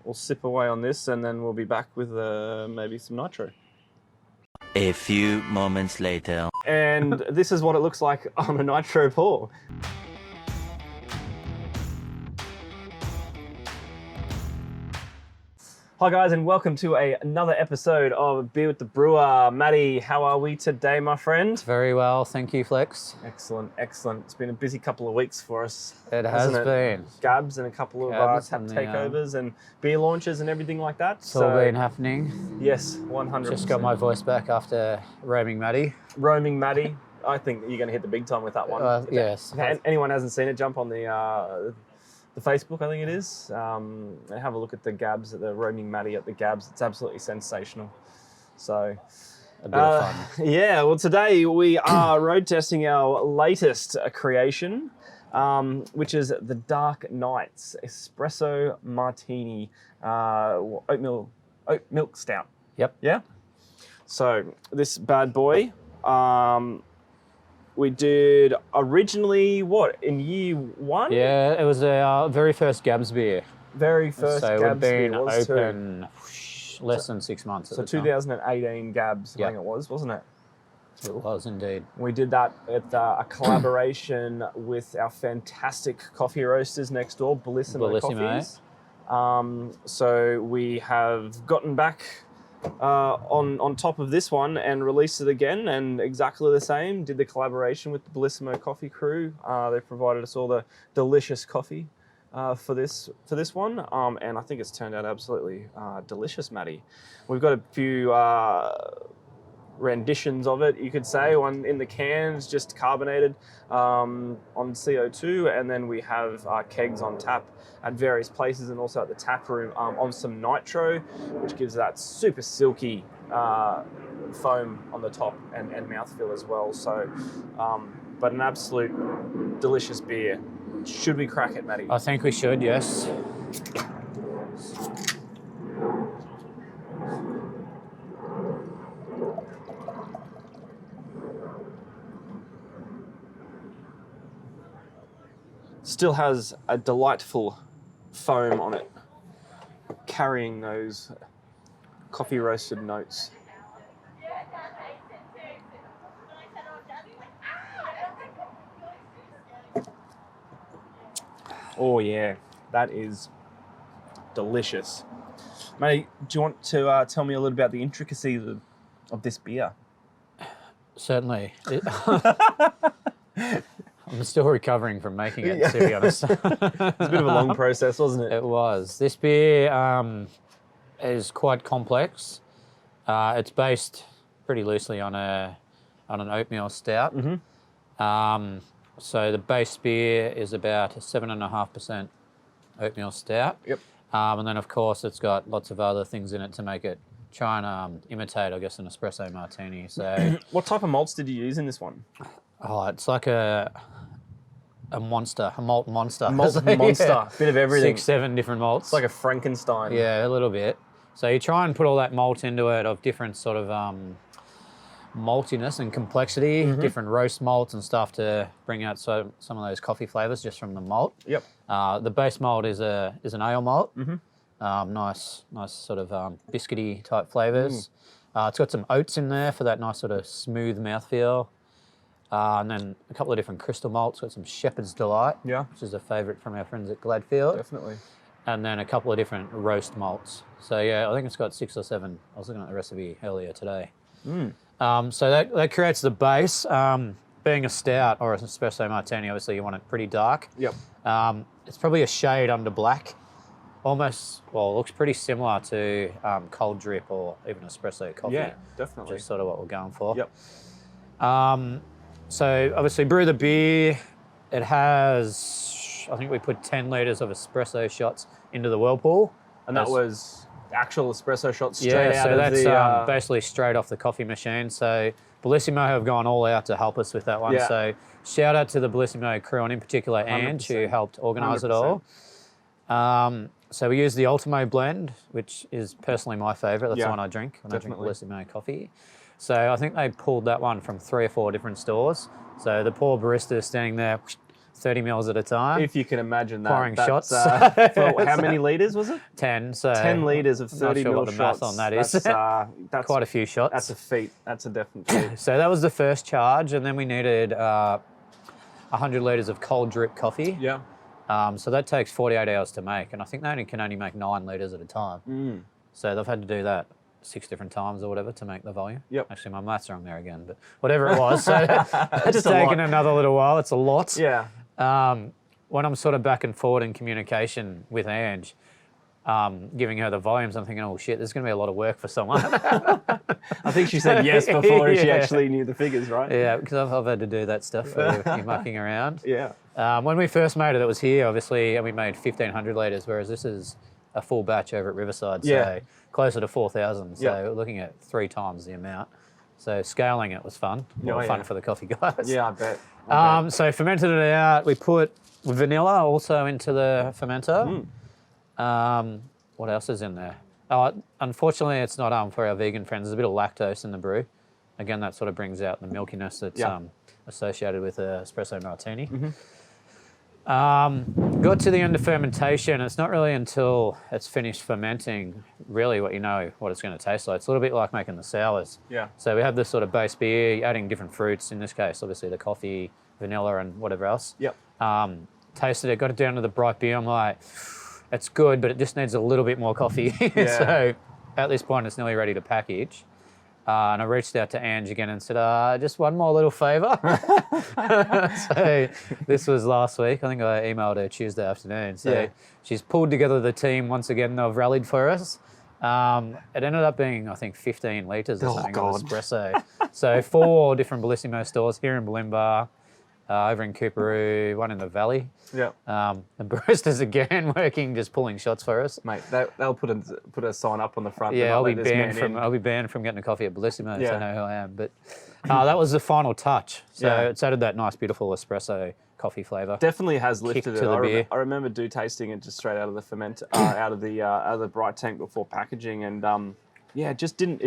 we'll sip away on this, and then we'll be back with maybe some nitro. A few moments later. And this is what it looks like on a nitro pour. Hi guys, and welcome to another episode of Beer with the Brewer. Matty, how are we today, my friend? Very well, thank you, Flex. Excellent, excellent. It's been a busy couple of weeks for us. It has been. Gabs and a couple of tap takeovers and beer launches and everything like that. It's all been happening. Yes, 100%. Just got my voice back after roaming Matty. Roaming Matty. I think you're going to hit the big time with that one. Yes. If anyone hasn't seen it, jump on the Facebook, I think it is, and have a look at the Gabs, at the roaming Matty at the Gabs. It's absolutely sensational. So, a bit of fun. Yeah, well, today we are road testing our latest creation, which is the Dark Nights Espresso Martini Oatmeal Stout. Yep. Yeah? So, this bad boy, we did originally, what, in year one? Yeah, it was our very first Gabs beer. Very first so Gabs beer. So we've been open less than 6 months. So 2018 Gabs, I think it was, wasn't it? It was indeed. We did that at a collaboration with our fantastic coffee roasters next door, Bellissimo Coffees. So we have gotten back on top of this one and released it again, and exactly the same. Did the collaboration with the Bellissimo Coffee crew. They provided us all the delicious coffee for this one, and I think it's turned out absolutely delicious, Matty. We've got a few renditions of it, you could say. One in the cans, just carbonated on CO2, and then we have kegs on tap at various places, and also at the tap room on some nitro, which gives that super silky foam on the top and mouthfeel as well. So, but an absolute delicious beer. Should we crack it, Matty? I think we should, yes. Still has a delightful foam on it, carrying those coffee roasted notes. Oh yeah, that is delicious. Matty, do you want to tell me a little about the intricacies of this beer? Certainly. I'm still recovering from making it, to be honest. It's a bit of a long process, wasn't it? It was. This beer is quite complex. It's based pretty loosely on an oatmeal stout. Mm-hmm. So the base beer is about a 7.5% oatmeal stout. Yep. And then, of course, it's got lots of other things in it to make it try and imitate, I guess, an espresso martini. So, what type of malts did you use in this one? Oh, it's like a monster, a malt monster. A malt monster, yeah. Bit of everything. 6, 7 different malts. It's like a Frankenstein. Yeah, a little bit. So you try and put all that malt into it of different sort of maltiness and complexity, different roast malts and stuff to bring out some of those coffee flavors just from the malt. Yep. The base malt is an ale malt. Nice sort of biscuity type flavors. It's got some oats in there for that nice sort of smooth mouthfeel. And then a couple of different crystal malts. Got some Shepherd's Delight, which is a favourite from our friends at Gladfield. Definitely. And then a couple of different roast malts. So yeah, I think it's got 6 or 7. I was looking at the recipe earlier today. So that creates the base. Being a stout or an espresso martini, obviously you want it pretty dark. Yep. It's probably a shade under black. Almost, well, it looks pretty similar to cold drip or even espresso coffee. Yeah, definitely. Which is sort of what we're going for. Yep. So obviously brew the beer. It has, I think we put 10 litres of espresso shots into the whirlpool. And that was actual espresso shots straight out of that's the... basically straight off the coffee machine. So Bellissimo have gone all out to help us with that one. Yeah. So shout out to the Bellissimo crew, and in particular Ange, who helped organise it all. So we use the Ultimo blend, which is personally my favourite. That's the one I drink when I drink Bellissimo coffee. So I think they pulled that one from 3 or 4 different stores. So the poor barista is standing there 30 mils at a time. If you can imagine that. Pouring shots. For how many litres was it? 10. So 10 litres of 30 not sure mil what the shots. math on that is. That's quite a few shots. That's a feat. That's a definite feat. So that was the first charge, and then we needed 100 litres of cold drip coffee. Yeah. So that takes 48 hours to make, and I think they can only make 9 litres at a time. So they've had to do that 6 different times or whatever to make the volume. Yep. Actually, my maths are wrong there again, but whatever it was. So it's taken another little while. It's a lot. Yeah. When I'm sort of back and forward in communication with Ange, giving her the volumes, I'm thinking, oh shit, there's going to be a lot of work for someone. I think she said yes before she actually knew the figures, right? Yeah, because I've had to do that stuff for you mucking around. Yeah. When we first made it, it was here, obviously, and we made 1,500 litres, whereas this is a full batch over at Riverside, so closer to 4,000. So we're looking at 3 times the amount. So scaling it was fun. Fun for the coffee guys. Yeah, I bet. So fermented it out. We put vanilla also into the fermenter. What else is in there? Unfortunately, it's not for our vegan friends. There's a bit of lactose in the brew. Again, that sort of brings out the milkiness that's associated with an espresso martini. Got to the end of fermentation. It's not really until it's finished fermenting really what you know what it's going to taste like. It's a little bit like making the sours. Yeah. So we have this sort of base beer, adding different fruits. In this case, obviously the coffee, vanilla, and whatever else. Yep. Tasted it, got it down to the bright beer. I'm like, it's good, but it just needs a little bit more coffee. So at this point, it's nearly ready to package. And I reached out to Ange again and said, just one more little favour. So this was last week. I think I emailed her Tuesday afternoon. So she's pulled together the team once again. They've rallied for us. It ended up being, I think, 15 litres or something of espresso. So 4 different Bellissimo stores here in Bulimba, over in Cooperoo, one in the Valley. Yeah. The baristas again working, just pulling shots for us. Mate, they'll put a sign up on the front. Yeah, I'll be banned from getting a coffee at Bellissimo if they know who I am. But that was the final touch. So it's added that nice, beautiful espresso coffee flavour. Definitely has lifted it. To the beer. I remember tasting it just straight out of the ferment, out of the bright tank before packaging, and it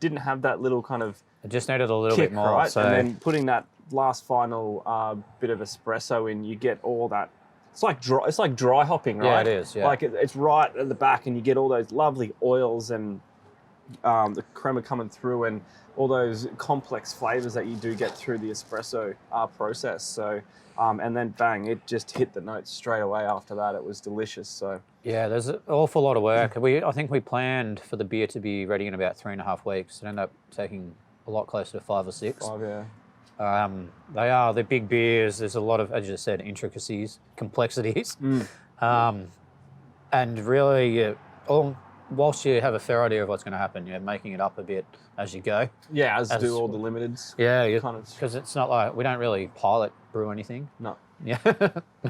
didn't have that little kind of. It just needed a little kick, bit more. Right? So and then putting that last final bit of espresso in, you get all that. It's like dry hopping, right? Yeah, it is. Yeah. Like it's right at the back, and you get all those lovely oils and the crema coming through, and all those complex flavors that you do get through the espresso process. So, and then bang, it just hit the notes straight away after that. It was delicious. So yeah, there's an awful lot of work. I think we planned for the beer to be ready in about 3.5 weeks. It ended up taking a lot closer to 5 or 6. 5, yeah. They're big beers. There's a lot of, as you said, intricacies, complexities. And really, whilst you have a fair idea of what's going to happen, you're making it up a bit as you go. Yeah, as do all the limiteds. Yeah, because it's not like, we don't really pilot brew anything. No. Yeah,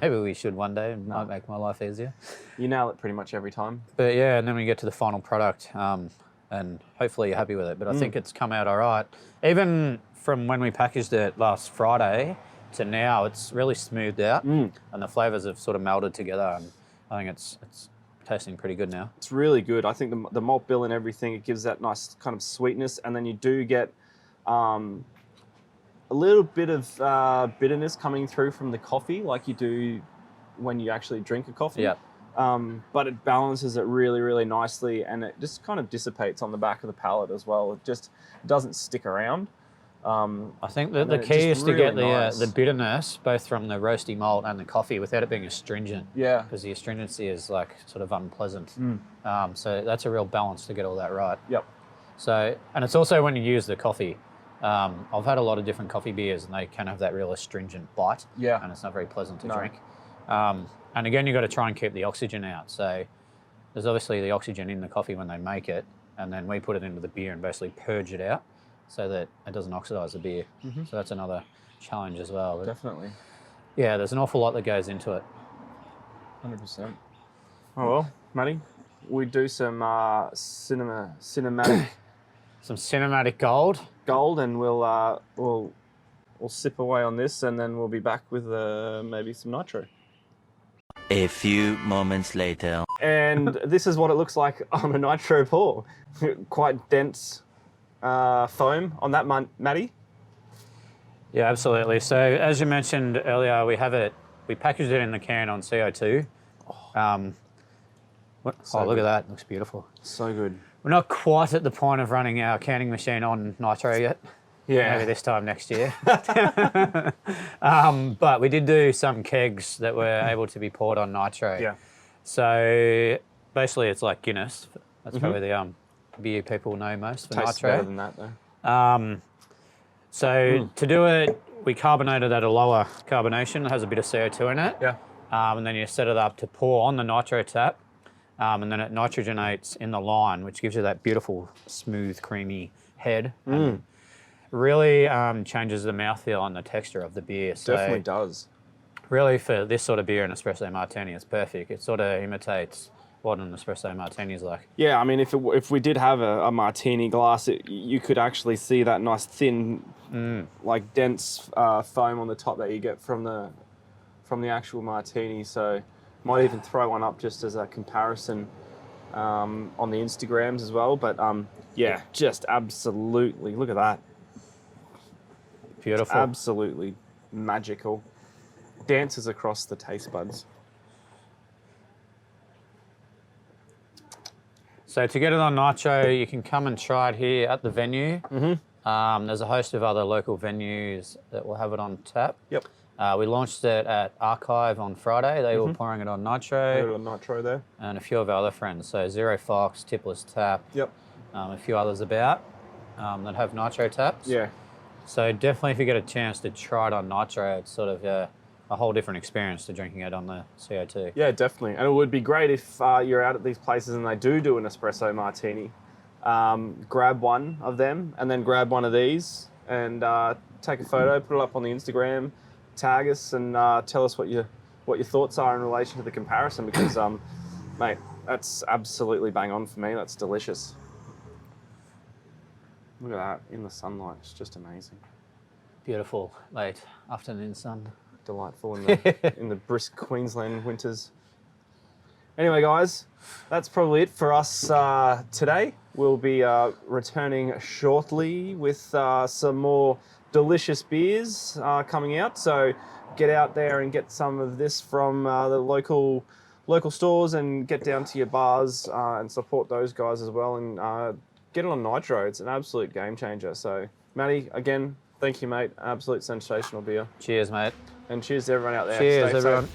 maybe we should one day. It might make my life easier. You nail it pretty much every time. But yeah, and then we get to the final product, and hopefully you're happy with it. But I think it's come out all right. Even from when we packaged it last Friday to now, it's really smoothed out, and the flavours have sort of melded together. And I think it's tasting pretty good now. It's really good. I think the malt bill and everything, it gives that nice kind of sweetness, and then you do get a little bit of bitterness coming through from the coffee, like you do when you actually drink a coffee. Yeah. But it balances it really, really nicely, and it just kind of dissipates on the back of the palate as well. It just doesn't stick around. I think that the key is to get the bitterness both from the roasty malt and the coffee without it being astringent. Yeah. Because the astringency is like sort of unpleasant. So that's a real balance to get all that right. Yep. So, and it's also when you use the coffee. I've had a lot of different coffee beers and they can have that real astringent bite. Yeah. And it's not very pleasant to drink. And again, you've got to try and keep the oxygen out. So there's obviously the oxygen in the coffee when they make it, and then we put it into the beer and basically purge it out so that it doesn't oxidize the beer. So that's another challenge as well. But definitely. Yeah, there's an awful lot that goes into it. 100%. Oh well, Matty, we do some cinematic some cinematic gold, and we'll sip away on this, and then we'll be back with maybe some nitro. A few moments later. And this is what it looks like on a nitro pour. Quite dense foam on that, Matty. Yeah, absolutely. So as you mentioned earlier, we have it we packaged it in the can on CO2. Look at that, it looks beautiful. So good. We're not quite at the point of running our canning machine on nitro yet. Yeah. Maybe this time next year. But we did do some kegs that were able to be poured on nitro. Yeah. So basically it's like Guinness. That's probably the beer people know most for Tastes nitro. better than that though. To do it, we carbonated at a lower carbonation. It has a bit of CO2 in it. Yeah. And then you set it up to pour on the nitro tap. And then it nitrogenates in the line, which gives you that beautiful, smooth, creamy head. And really changes the mouthfeel and the texture of the beer. So Definitely does. really for this sort of beer, an espresso martini, it's perfect. It sort of imitates what an espresso martini is like. Yeah, I mean, if we did have a martini glass, you could actually see that nice thin, like dense foam on the top that you get from the actual martini. So might even throw one up just as a comparison on the Instagrams as well. But yeah, just absolutely, look at that. Beautiful. Absolutely magical. Dances across the taste buds. So to get it on nitro, you can come and try it here at the venue. There's a host of other local venues that will have it on tap. Yep. We launched it at Archive on Friday. They were pouring it on nitro. A little nitro there. And a few of our other friends. So Zero Fox, Tipless Tap. Yep. A few others about that have nitro taps. Yeah. So definitely if you get a chance to try it on nitro, it's sort of a whole different experience to drinking it on the CO2. Yeah, definitely. And it would be great if you're out at these places and they do an espresso martini. Grab one of them and then grab one of these and take a photo, put it up on the Instagram, tag us and tell us what your thoughts are in relation to the comparison because, mate, that's absolutely bang on for me. That's delicious. Look at that in the sunlight. It's just amazing. Beautiful late afternoon sun. Delightful in the in the brisk Queensland winters. Anyway, guys, that's probably it for us today. We'll be returning shortly with some more delicious beers coming out. So get out there and get some of this from the local stores and get down to your bars and support those guys as well and get it on nitro. It's an absolute game changer. So, Matty, again, thank you, mate. Absolute sensational beer. Cheers, mate. And cheers to everyone out there. Cheers, Stay everyone. safe.